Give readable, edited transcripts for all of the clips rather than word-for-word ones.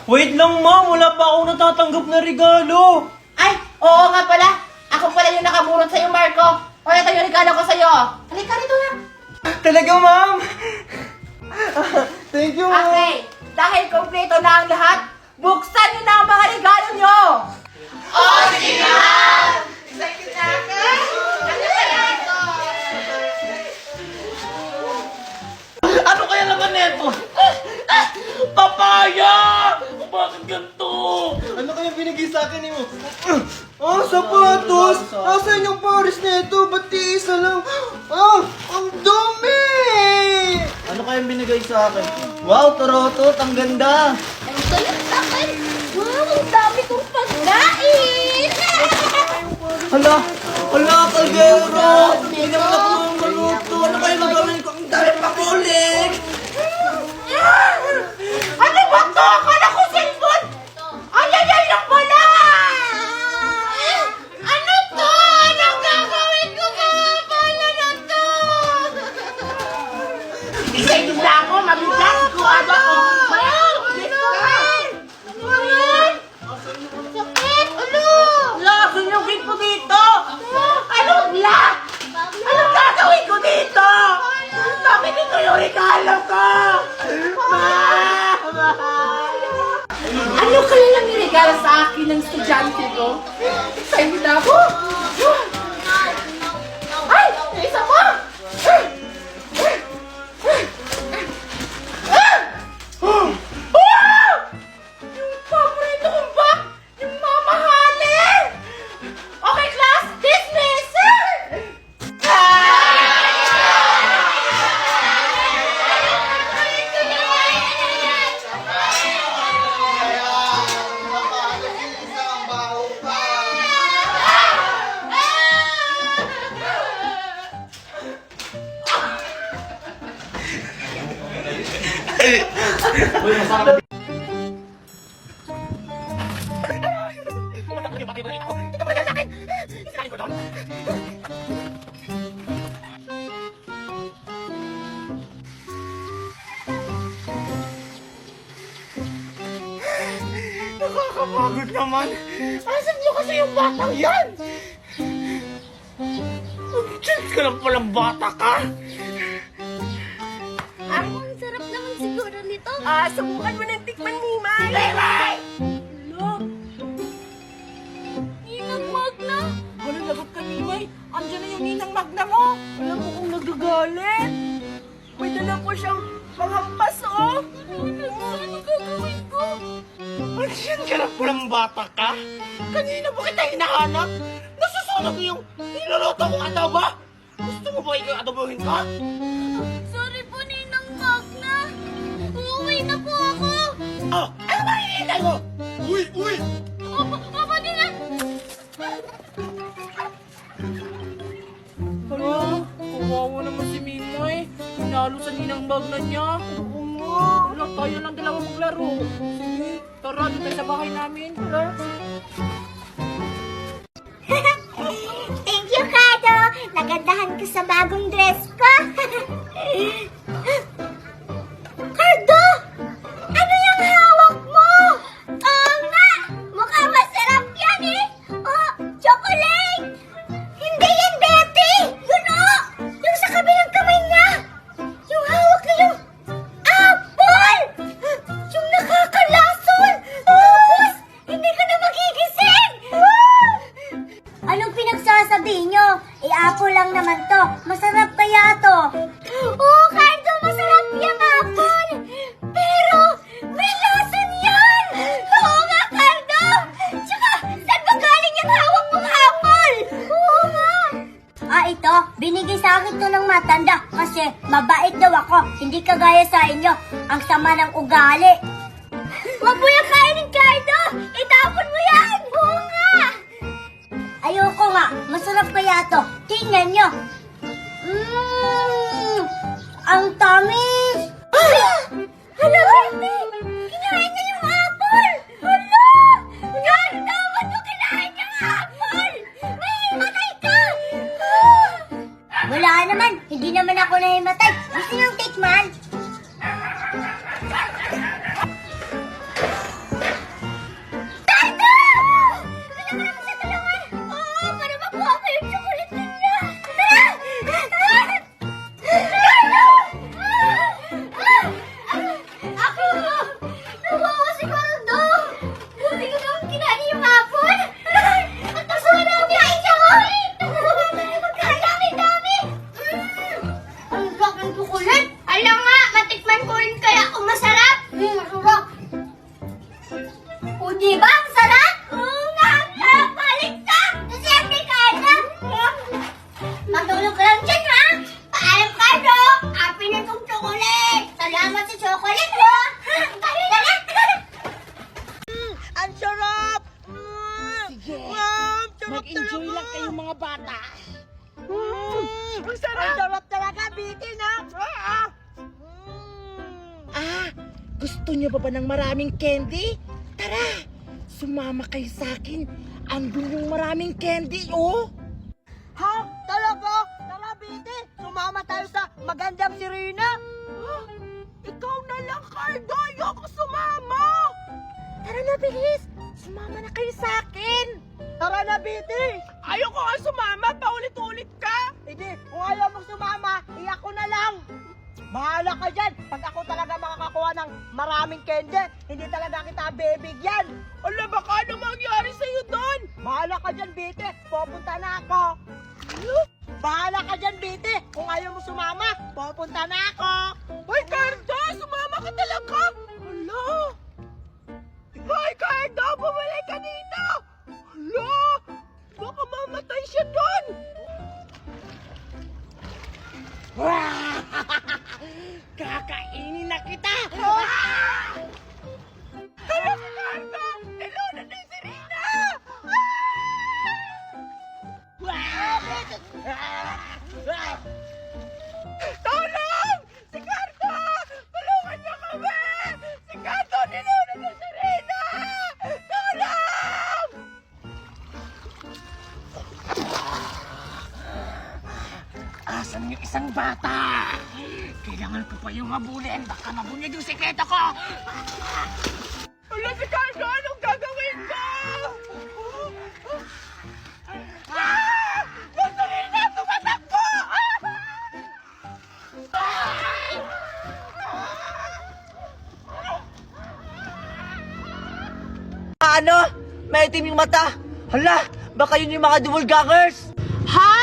Wait lang, ma'am. Wala pa akong natatanggap na regalo. Ay, oo nga pala. Ako pala yung nakaburot sa'yo, Marco. O, ito yung regalo ko sa'yo. Halika rito na. Talaga, ma'am? Thank you, ma'am. Okay, dahil kompleto na ang lahat, buksan niyo na ang mga regalo niyo. Oh, sige na! Excited na ako. Ano kaya ito? Ano kaya naman neto? Papaya! Bakit ganito? Ano kaya binigay sa akin mo? Sapatos! Nasaan yung pares nito? Ba't isa lang? Ang dumi! Ano kaya binigay sa akin? Wow, Torotot! Ang ganda! Ang salit sa akin. Wow, ang dami kong pagkain. Hala! Kaldero! Hindi naman ako maluto! Ano kaya nagawin ko? Ang dami pakulik! Ano ba to? Akala ko cellphone. Ay, lang pala. Ano to? Anong gagawin ko ka? Paano na to? Excited na ako. Mabigat ko. Ano ko? Sakit! Ano? Lason yung gate ko dito! Anong lock? Anong gagawin ko dito? Bakit ito yung regalo ko? Ano kaya lang niregalo sa akin ng estudyante ko? Excited na ako! Ay! May isa pa! Wow! Yung paborito kong bag! Yung mamahalin! Okay, class! Dismiss! Nakakapagod naman! Asan niyo kasi yung batang yan? Chance ka lang palang bata ka! Ang sarap naman siguro nito. Subukan mo ng tikman, Mimay! Mimay! Look! Ninang Magna! Walang lagot ka, Mimay. Andiyan na yung Ninang Magna mo. Alam mo kung nagagalit. May dala po siyang panghampas, oh! Ano gagawin ko? Andiyan ka lang palang bata ka? Kanina ba kita hinahanap? Nasusunog yung niluluto kong adobo! Gusto mo ba ikaw adobohin ka? Sorry po, Ninang Magna. Uuwi na po ako. Oh! Ano ba hinihintay mo? Uy! Uy! Opo, Ninang. Hala, kawawa naman si Mimoy. Pinalo sa Ninang Magna niya. Oo nga. Wala, tayo lang dalawa maglaro. Sige, tara, doon tayo sa bahay namin. Tara. Thank you, Kado! Nagandahan ka sa bagong dress ko! Cardo! Ano yung hawak mo? Oo nga! Mukhang masarap yan eh! Oh, chocolate! Hindi yan, Betty! Yun o! Yung sa kabilang kamay niya! Yung hawak na yung apple! Yung nakakalason! Tapos, hindi ka na magigising! Anong pinagsasabi nyo? Apple lang naman to. Masarap kaya to? Oo, Cardo, masarap yung apple. Pero, may lason yan! Oo nga, Cardo! Tsaka, saan ba galing yung hawak mong apple? Oo nga! Ito. Binigay sa akin to ng matanda kasi mabait daw ako. Hindi kagaya sa inyo. Ang sama ng ugali. Wag mo yung kainin, Cardo! Itapon mo yan! Oo nga! Ayoko nga. Masarap kaya to. Tingnan nyo. Ang tamis! Hala, Betty! Kinain niya yung apple! Hala! Ganda! Ba't mo kinain yung apple? May matay ka! Wala naman. Hindi naman ako nahimatay. Gusto niyong tikman? Di ba? Ang sarap? Oo nga, ang sarap, Alexa! Siyempre, Cardo! Matulog ka lang dyan, ha? Paalam, Cardo! Happy na itong chocolate! Salamat sa chocolate, ha? Tara! Ang sarap! Sige. Ma'am, sarap Mag-enjoy lang kayong mga bata. Ang sarap talaga, bitin, ha? Gusto niyo pa ba ng maraming candy? Tara, sumama kayo sa akin. Andun yung maraming candy, oh. Ha? Talaga? Tara, bitin! Sumama tayo sa magandang si Rina! Ikaw na lang, Cardo! Ayoko sumama! Tara na, bilis. Sumama na kayo sa akin. Tara na, Biti! Ayoko nga sumama! Paulit-ulit ka! Hindi, kung ayaw mo sumama, iyak ko na lang! Bahala ka dyan! Pag ako talaga makakakuha ng maraming candy, hindi talaga kita bibigyan! Ala, baka ano mangyari sa'yo doon? Bahala ka dyan, Biti! Pupunta na ako! Bahala ka dyan, Biti! Kung ayaw mo sumama, pupunta na ako! Hoy, Cardo! Sumama ka talaga! Hala! Hoy, Cardo! Bumalik ka dito! Hala! Baka mamatay siya doon! Kakainin na kita. Tara si Cardo! Nilunan na si Rina! Tulong! Si Cardo! Tulungan niyo kami! Si Cardo! Nilunan na si Rina! Tulong! Asan yung isang bata? Kailangan ko pa yung habulin. Baka mabunyag yung sekreto ko. Wala si Cardo! Anong gagawin ko? Gusto Rina! Tumatakbo! Ano? May itim yung mata. Hala, baka yun yung mga doppelgangers. Ha?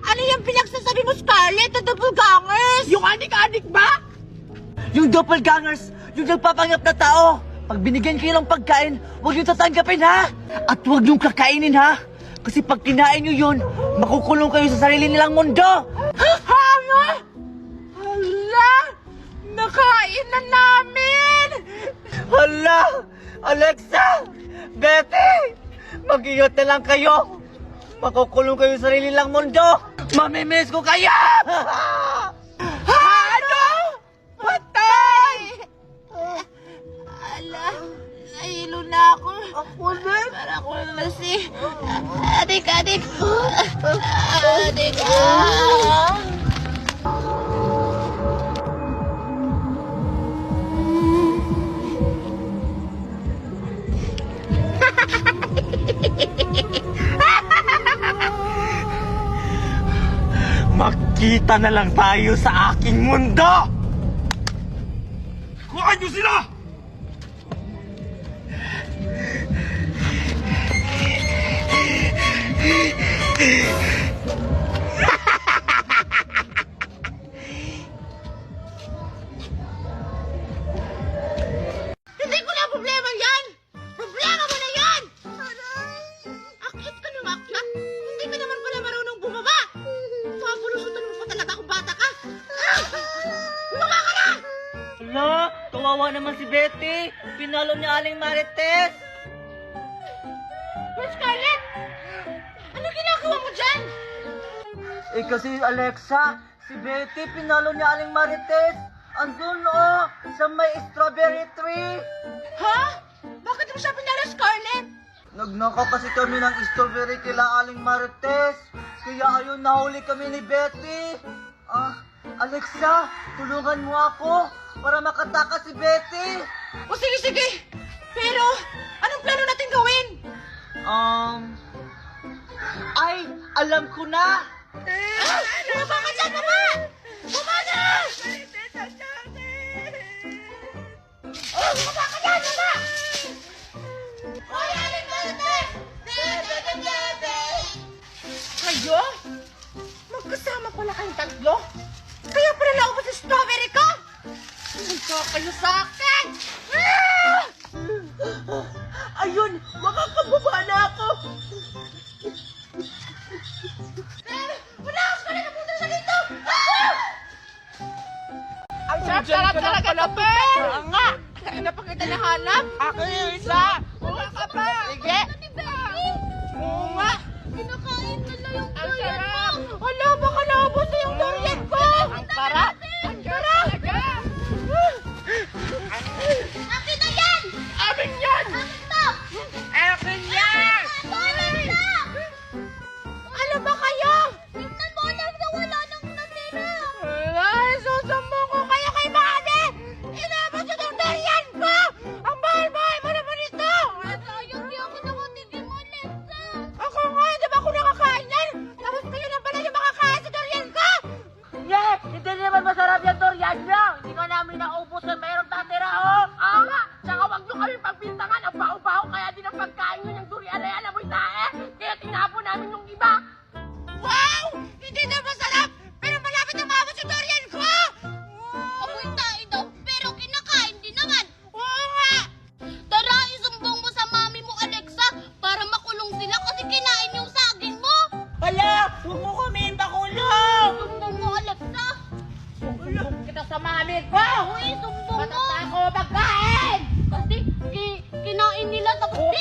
Ano yung pinagsasabi mo, Scarlett? The doppelgangers? Yung adik-adik ba? Yung doppelgangers, yung nagpapanggap na tao. Pag binigyan kayo ng pagkain, huwag nyo tatanggapin, ha? At huwag nyo kakainin, ha? Kasi pag kinain nyo yun, makukulong kayo sa sarili nilang mundo. Ano? Hala! Nakain na namin! Hala! Alexa! Betty! Mag-ingat na lang kayo! Makukulong kayo sa sarili lang mundo! Mamimiss ko kayo! Ano? Patay! Ala, nahilo na ako. Ako din. Para ako naman si... Adik! Adik! Magkita na lang tayo sa aking mundo! Kuhaan niyo sila! Hindi ko na problema yan! Problema mo na yan! Akyat ka ng akyat? Hindi ka naman pala marunong bumaba! Papulusutan mo pa talaga kung bata ka! Bumaba ka na! Hala, kawawa naman si Betty. Pinalo ni Aling Marites. Miss Scarlett! Ano ginagawa mo dyan? Eh kasi Alexa, si Betty pinalo ni Aling Marites. Andun oh, sa may strawberry tree. Ha? Bakit mo siya pinala, Scarlett? Nagnakaw kasi kami ng strawberry kila Aling Marites. Kaya ayun, nahuli kami ni Betty. Alexa, tulungan mo ako para makatakas si Betty. O sige! Pero, anong plano natin gawin? Ay, alam ko na. Bumaba ka dyan, baba! Bumaba na! Bumaba ka dyan, baba! Hoy, Aling Marites! Kayo? Magkasama pala kayong tatlo? Kaya pala naubos yung strawberry ko? Punta kayo sa akin! Ay, Ayun, makakababa na ako. Wala! Wala na punta siya dito! Ah! Ang sarap talaga ng tupper! Oo nga! Ano pa kita nahanap? Ako yung isa! Wala ka pa! Sige! Oo nga! Kinakain nila yung Ang durian sarap! mo. Wala, baka naubos na yung durian ko! Ang sarap! Ang sarap! Akin na yan! Amin yan! Akin to! Akin yan! Akin na! Ano ba kayo? Tingnan mo lang na wala nang natira. Ay, susumbong ko kayo kay Mami! Inabot yun ang durian ko! Ang mahal-mahal mo naman ito! Sayang di ako nakatigim ulit sa. Ako nga, di ba ako nakakain yan? Tapos kayo na pala yung makakain sa durian ko! Yes! Hindi naman masarap yung durian nyo! Hindi ka namin naubos na mayroong tatira, oh! Ama! Tsaka wag nyo kami pagbintangan! Ang baho-baho kaya din ang pagkain nyo ng durian na yan! Amoy tae! Kaya tinapon namin yung iba! Wow! Hindi na masarap! Pero malapit na maabot yung durian ko! Amoy tayo daw, pero kinakain din naman. Oo nga! Tara, isumbong mo sa mami mo, Alexa, para makulong sila kasi kinain yung saging mo. Hala! Huwag mo kami pakulong! Sumbong mo, Alexa. Sumbong kita sa mami ko! Uy, sumbong mo. Matata ko magkain! Kasi kinain nila tapos... Oh,